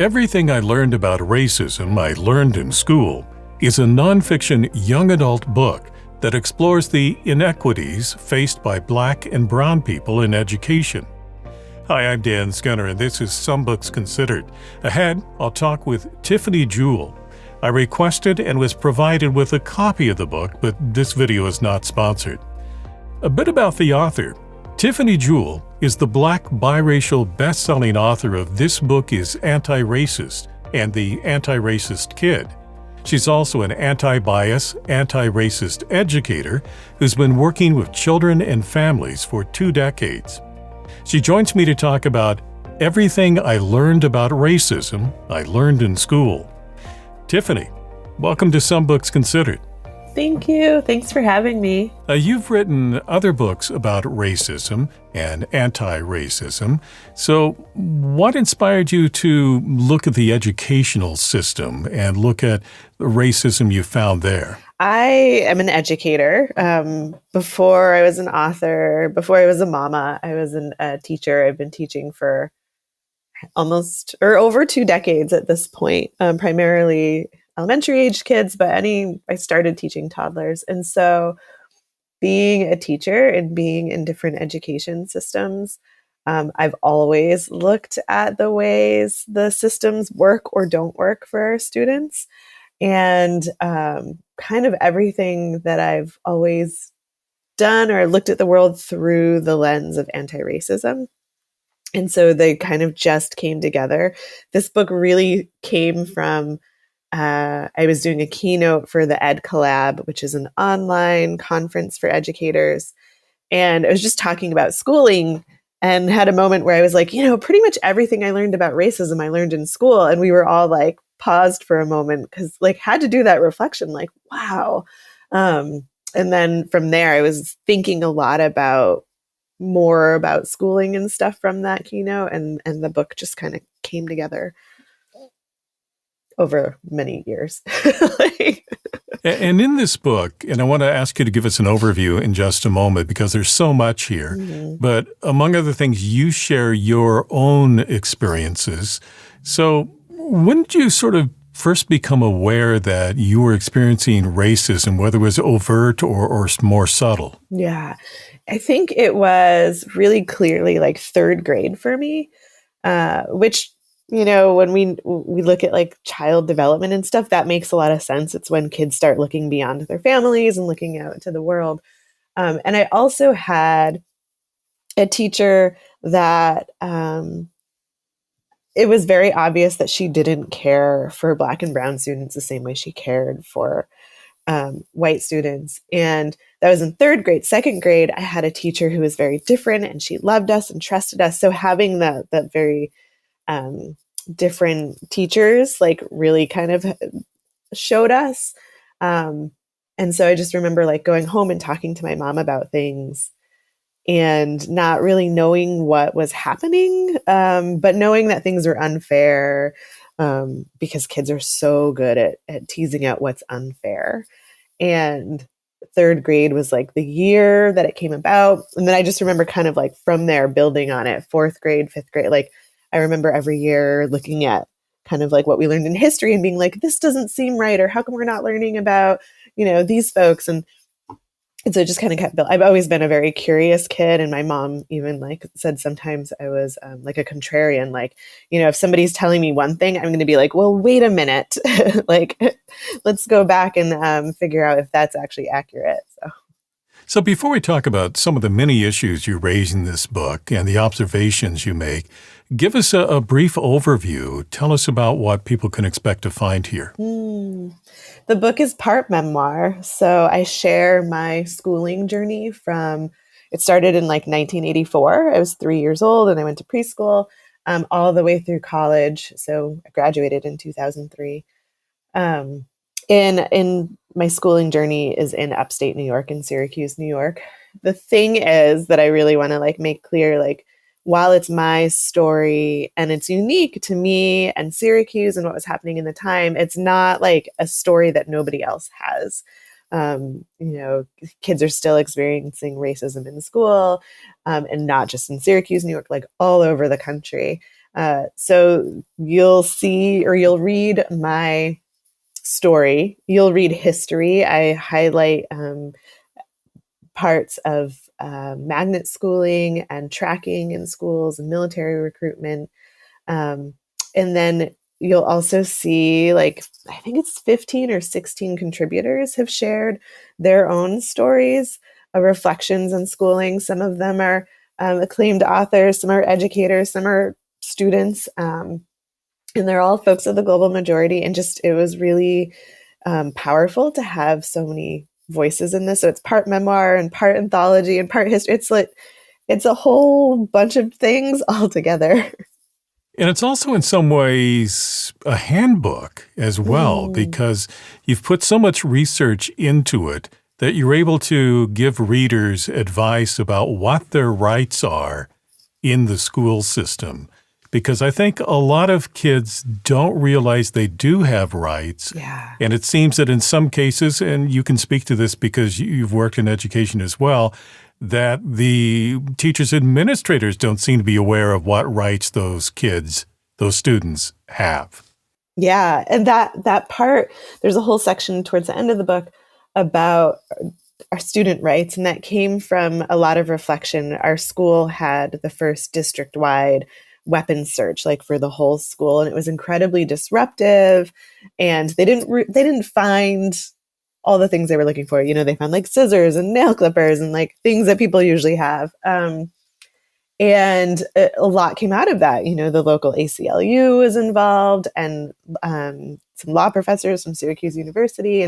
Everything I Learned About Racism I Learned in School is a nonfiction young adult book that explores the inequities faced by Black and Brown people in education. Hi, I'm Dan Skinner, and this is Some Books Considered. Ahead, I'll talk with Tiffany Jewell. I requested and was provided with a copy of the book, but this video is not sponsored. A bit about the author. Tiffany Jewell is the Black biracial bestselling author of This Book is Antiracist and The Antiracist Kid. She's also an anti-bias, anti-racist educator who's been working with children and families for 2 decades. She joins me to talk about everything I learned about racism I learned in school. Tiffany, welcome to Some Books Considered. Thank you. Thanks for having me. You've written other books about racism and anti-racism. So what inspired you to look at the educational system and look at the racism you found there? I am an educator. Before I was an author, before I was a mama, I was a teacher. I've been teaching for almost or over 2 decades at this point, primarily elementary age kids, but I started teaching toddlers. And so being a teacher and being in different education systems, I've always looked at the ways the systems work or don't work for our students. And kind of everything that I've always done or looked at the world through the lens of anti-racism. And so they kind of just came together. This book really came from I was doing a keynote for the Ed Collab, which is an online conference for educators. And I was just talking about schooling and had a moment where I was like, pretty much everything I learned about racism, I learned in school. And we were all like paused for a moment because had to do that reflection, like, wow. And then from there, I was thinking a lot more about schooling and stuff from that keynote. And the book just kind of came together over many years. And in this book, and I want to ask you to give us an overview in just a moment because there's so much here, Mm-hmm. but among other things, you share your own experiences. So when did you sort of first become aware that you were experiencing racism, whether it was overt or more subtle? Yeah, I think it was really clearly like 3rd grade for me, which when we look at child development and stuff, that makes a lot of sense. It's when kids start looking beyond their families and looking out into the world. And I also had a teacher that it was very obvious that she didn't care for Black and Brown students the same way she cared for white students. And that was in 3rd grade. 2nd grade, I had a teacher who was very different and she loved us and trusted us. So having that very different teachers really kind of showed us. And so I just remember going home and talking to my mom about things and not really knowing what was happening, but knowing that things were unfair because kids are so good at teasing out what's unfair. And 3rd grade was the year that it came about. And then I just remember kind of from there building on it, 4th grade, 5th grade, I remember every year looking at kind of what we learned in history and being this doesn't seem right, or how come we're not learning about, these folks. And so it just kind of kept building. I've always been a very curious kid. And my mom even said sometimes I was a contrarian, if somebody's telling me one thing, I'm going to be well, wait a minute, let's go back and figure out if that's actually accurate. So before we talk about some of the many issues you raise in this book and the observations you make, give us a brief overview. Tell us about what people can expect to find here. The book is part memoir. So I share my schooling journey it started in 1984. I was 3 years old and I went to preschool all the way through college. So I graduated in 2003. In my schooling journey is in upstate New York, in Syracuse, New York. The thing is that I really want to make clear, while it's my story and it's unique to me and Syracuse and what was happening in the time, it's not a story that nobody else has. Kids are still experiencing racism in school, and not just in Syracuse, New York, all over the country. So you'll see, or you'll read my story, you'll read history. I highlight parts of magnet schooling and tracking in schools and military recruitment. And then you'll also see, like, I think it's 15 or 16 contributors have shared their own stories of reflections on schooling. Some of them are acclaimed authors, some are educators, some are students. And they're all folks of the global majority. And just, it was really powerful to have so many voices in this. So it's part memoir and part anthology and part history. It's like, it's a whole bunch of things all together. And it's also in some ways a handbook as well, because you've put so much research into it that you're able to give readers advice about what their rights are in the school system. Because I think a lot of kids don't realize they do have rights. Yeah. And it seems that in some cases, and you can speak to this because you've worked in education as well, that the teachers and administrators don't seem to be aware of what rights those kids, those students have. Yeah. And that part, there's a whole section towards the end of the book about our student rights. And that came from a lot of reflection. Our school had the first district-wide weapons search, like for the whole school. And it was incredibly disruptive. And they didn't find all the things they were looking for. You know, they found like scissors and nail clippers and like things that people usually have. And a lot came out of that. You know, the local ACLU was involved, and some law professors from Syracuse University.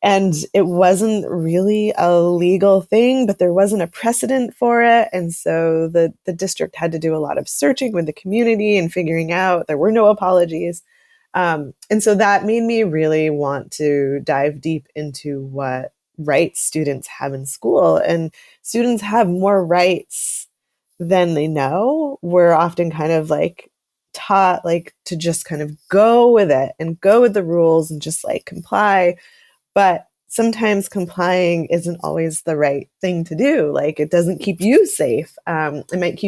And it wasn't really a legal thing, but there wasn't a precedent for it. And so the district had to do a lot of searching with the community and figuring out there were no apologies. And so that made me really want to dive deep into what rights students have in school. And students have more rights than they know. We're often kind of like taught like to just kind of go with it and go with the rules and just like comply. But sometimes complying isn't always the right thing to do. Like, it doesn't keep you safe. It might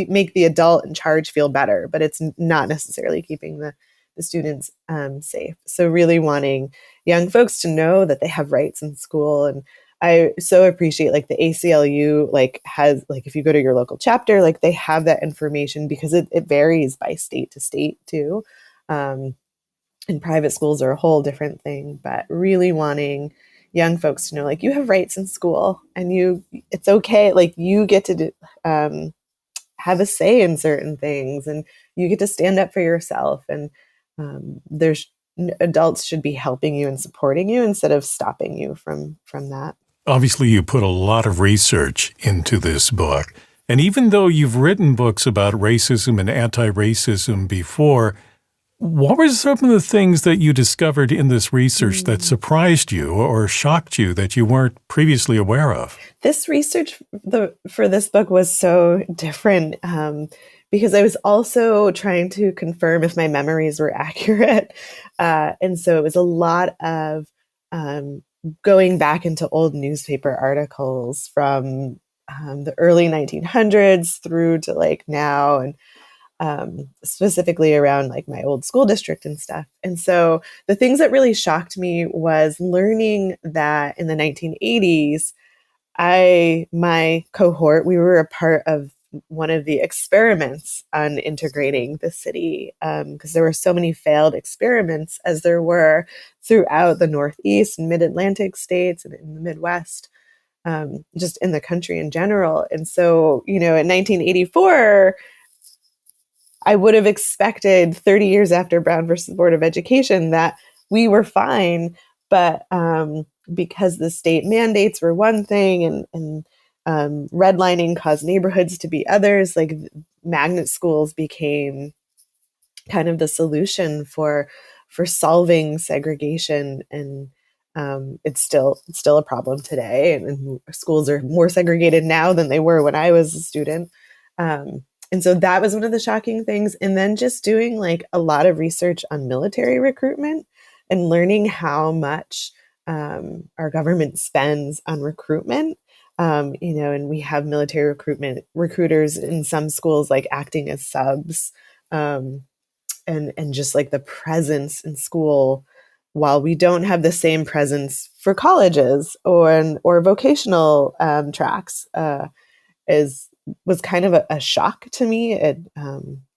make the adult in charge feel better, but it's not necessarily keeping the students safe. So really wanting young folks to know that they have rights in school. And I so appreciate like the ACLU like has, like, if you go to your local chapter, like they have that information, because it varies by state to state too. And private schools are a whole different thing, but really wanting young folks to know, like, you have rights in school, and it's okay. Like, you get to have a say in certain things, and you get to stand up for yourself. And adults should be helping you and supporting you instead of stopping you from that. Obviously, you put a lot of research into this book. And even though you've written books about racism and anti-racism before, what were some of the things that you discovered in this research that surprised you or shocked you that you weren't previously aware of? This research for this book was so different because I was also trying to confirm if my memories were accurate. And so it was a lot of going back into old newspaper articles from the early 1900s through to like now, and specifically around like my old school district and stuff. And so the things that really shocked me was learning that in the 1980s, my cohort, we were a part of one of the experiments on integrating the city, because there were so many failed experiments as there were throughout the Northeast and Mid-Atlantic states and in the Midwest, just in the country in general. And so, you know, in 1984, I would have expected 30 years after Brown versus Board of Education that we were fine, but because the state mandates were one thing and redlining caused neighborhoods to be others, like magnet schools became kind of the solution for solving segregation. And it's still a problem today, and schools are more segregated now than they were when I was a student. And so that was one of the shocking things. And then just doing like a lot of research on military recruitment and learning how much our government spends on recruitment. And we have military recruiters in some schools like acting as subs and just like the presence in school, while we don't have the same presence for colleges or vocational tracks, is was kind of a shock to me.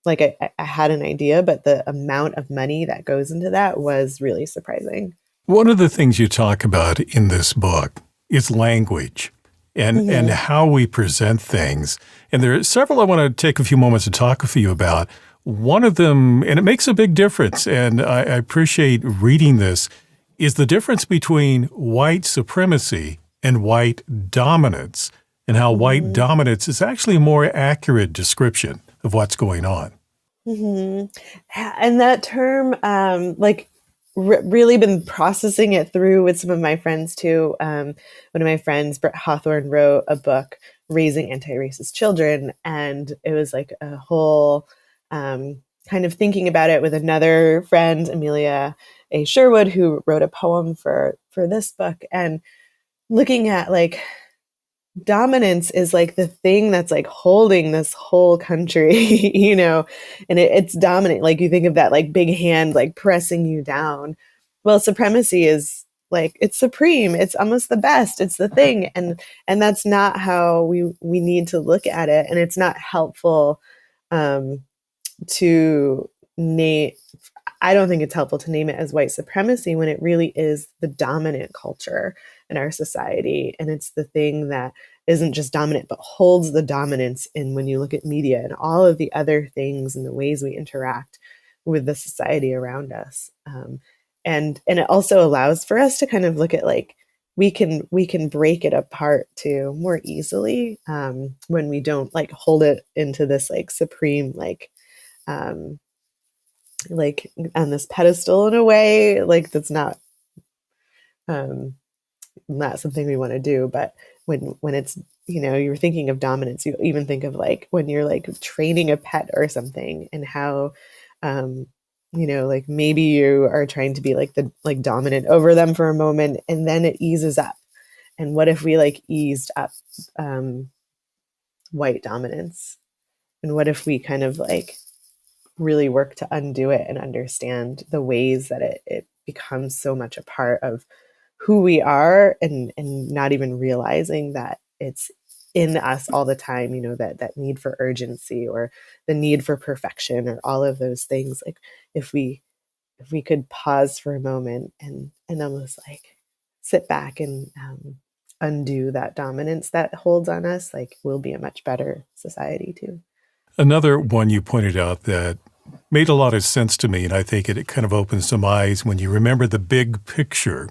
Like I had an idea, but the amount of money that goes into that was really surprising. One of the things you talk about in this book is language and Mm-hmm. how we present things. And there are several I want to take a few moments to talk with you about. One of them, and it makes a big difference, and I appreciate reading this, is the difference between white supremacy and white dominance, and how white Mm-hmm. dominance is actually a more accurate description of what's going on. Mm-hmm. And that term, like, really been processing it through with some of my friends too. One of my friends, Brett Hawthorne, wrote a book, Raising Anti-Racist Children, and it was like a whole kind of thinking about it with another friend, Amelia A. Sherwood, who wrote a poem for this book, and looking at like dominance is like the thing that's like holding this whole country, and it's dominant. Like you think of that like big hand like pressing you down. Well, supremacy is like it's supreme. It's almost the best. It's the thing, and that's not how we need to look at it. And it's not helpful um, to name. I don't think it's helpful to name it as white supremacy when it really is the dominant culture in our society. And it's the thing that isn't just dominant, but holds the dominance in when you look at media and all of the other things and the ways we interact with the society around us. And it also allows for us to kind of look at like, we can break it apart too more easily when we don't like hold it into this like supreme um, like on this pedestal in a way like that's um not something we want to do. But when it's you're thinking of dominance, you even think of like when you're like training a pet or something, and how um like maybe you are trying to be like the like dominant over them for a moment, and then it eases up. And what if we like eased up um white dominance, and what if we kind of like really work to undo it and understand the ways that it becomes so much a part of who we are, and not even realizing that it's in us all the time, that need for urgency or the need for perfection or all of those things. Like if we could pause for a moment and almost like sit back and undo that dominance that holds on us, like we'll be a much better society too. Another one you pointed out that made a lot of sense to me, and I think it kind of opens some eyes when you remember the big picture,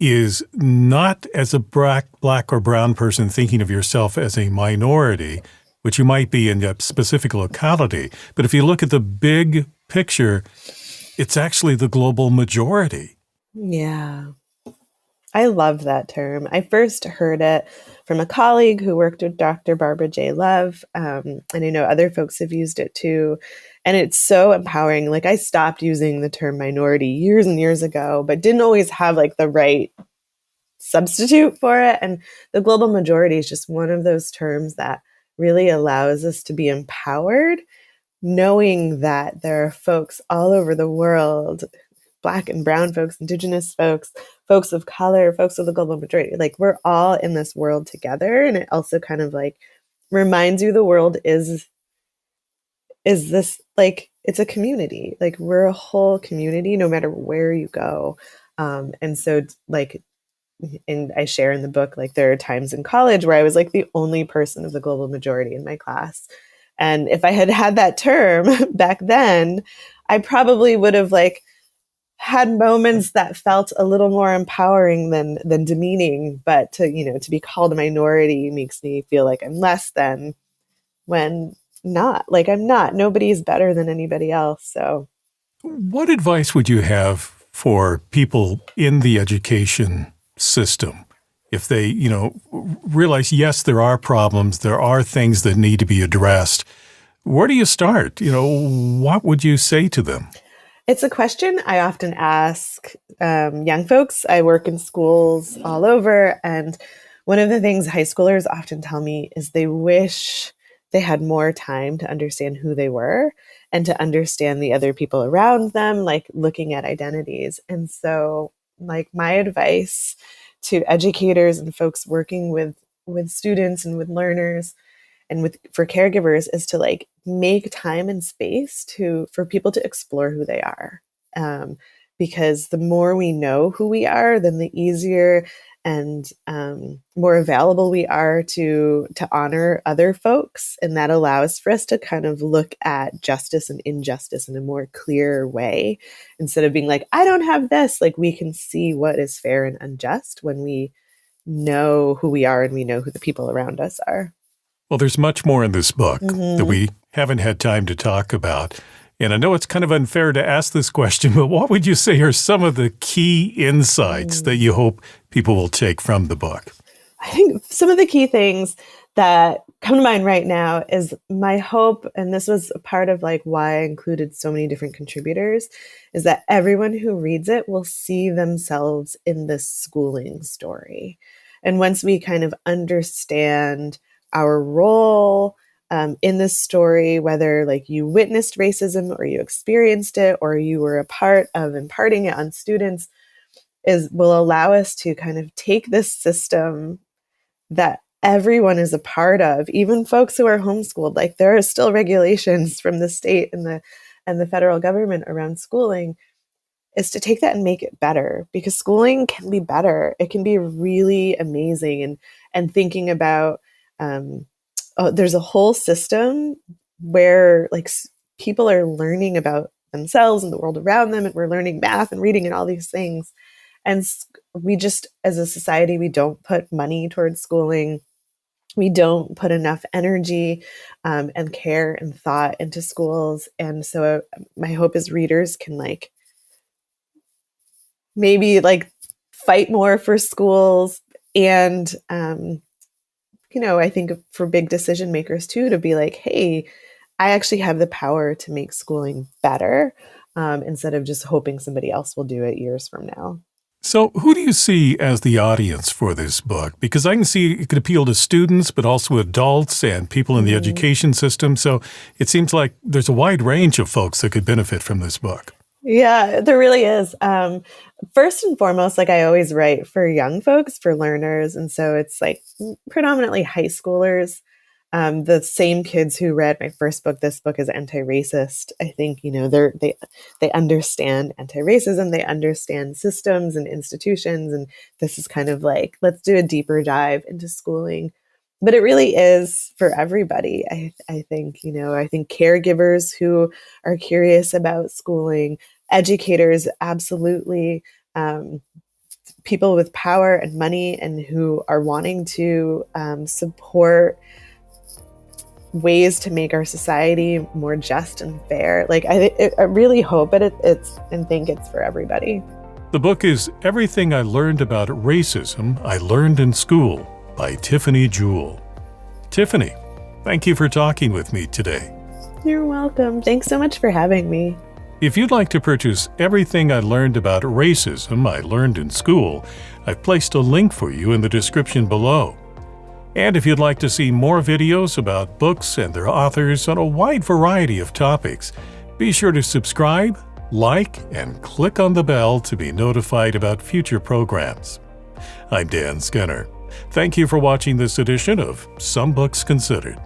is not as a black or brown person thinking of yourself as a minority, which you might be in a specific locality. But if you look at the big picture, it's actually the global majority. Yeah. I love that term. I first heard it from a colleague who worked with Dr. Barbara J. Love. And I know other folks have used it too. And it's so empowering. Like I stopped using the term minority years and years ago, but didn't always have like the right substitute for it. And the global majority is just one of those terms that really allows us to be empowered, knowing that there are folks all over the world, Black and brown folks, Indigenous folks, folks of color, folks of the global majority. Like we're all in this world together. And it also kind of like reminds you the world is this like it's a community. Like we're a whole community no matter where you go. And so like, and I share in the book, like there are times in college where I was like the only person of the global majority in my class. And if I had had that term back then, I probably would have like had moments that felt a little more empowering than demeaning. But to be called a minority makes me feel like I'm less than, when not. Like I'm not. Nobody's better than anybody else. So What advice would you have for people in the education system if they, realize, yes, there are problems, there are things that need to be addressed? Where do you start? What would you say to them? it's a question I often ask young folks. I work in schools all over. And one of the things high schoolers often tell me is they wish they had more time to understand who they were and to understand the other people around them, like looking at identities. And so like my advice to educators and folks working with students and with learners and for caregivers is to like make time and space for people to explore who they are. Because the more we know who we are, then the easier and more available we are to honor other folks. And that allows for us to kind of look at justice and injustice in a more clear way. Instead of being like, I don't have this, like we can see what is fair and unjust when we know who we are and we know who the people around us are. Well, there's much more in this book that we haven't had time to talk about. And I know it's kind of unfair to ask this question, but what would you say are some of the key insights that you hope people will take from the book? I think some of the key things that come to mind right now is my hope, and this was a part of like why I included so many different contributors, is that everyone who reads it will see themselves in this schooling story. And once we kind of understand our role in this story, whether like you witnessed racism or you experienced it or you were a part of imparting it on students, will allow us to kind of take this system that everyone is a part of, even folks who are homeschooled. Like there are still regulations from the state and the federal government around schooling, is to take that and make it better, because schooling can be better. It can be really amazing. And thinking about there's a whole system where like people are learning about themselves and the world around them, and we're learning math and reading and all these things. And we just, as a society, we don't put money towards schooling. We don't put enough energy and care and thought into schools. And so my hope is readers can like maybe like fight more for schools. And I think for big decision makers too, to be like, hey, I actually have the power to make schooling better, instead of just hoping somebody else will do it years from now. So who do you see as the audience for this book? Because I can see it could appeal to students, but also adults and people in the education system. So it seems like there's a wide range of folks that could benefit from this book. Yeah, there really is. First and foremost, like I always write for young folks, for learners. And so it's like predominantly high schoolers. The same kids who read my first book, this book is Antiracist. I think, they understand anti-racism, they understand systems and institutions. And this is kind of like, let's do a deeper dive into schooling. But it really is for everybody. I think caregivers who are curious about schooling, educators, absolutely, people with power and money and who are wanting to support ways to make our society more just and fair. Like I really hope it's and think it's for everybody. The book is Everything I Learned About Racism I Learned in School by Tiffany Jewell. Tiffany, thank you for talking with me today. You're welcome. Thanks so much for having me. If you'd like to purchase Everything I Learned About Racism I Learned in School, I've placed a link for you in the description below. And if you'd like to see more videos about books and their authors on a wide variety of topics, be sure to subscribe, like, and click on the bell to be notified about future programs. I'm Dan Skinner. Thank you for watching this edition of Some Books Considered.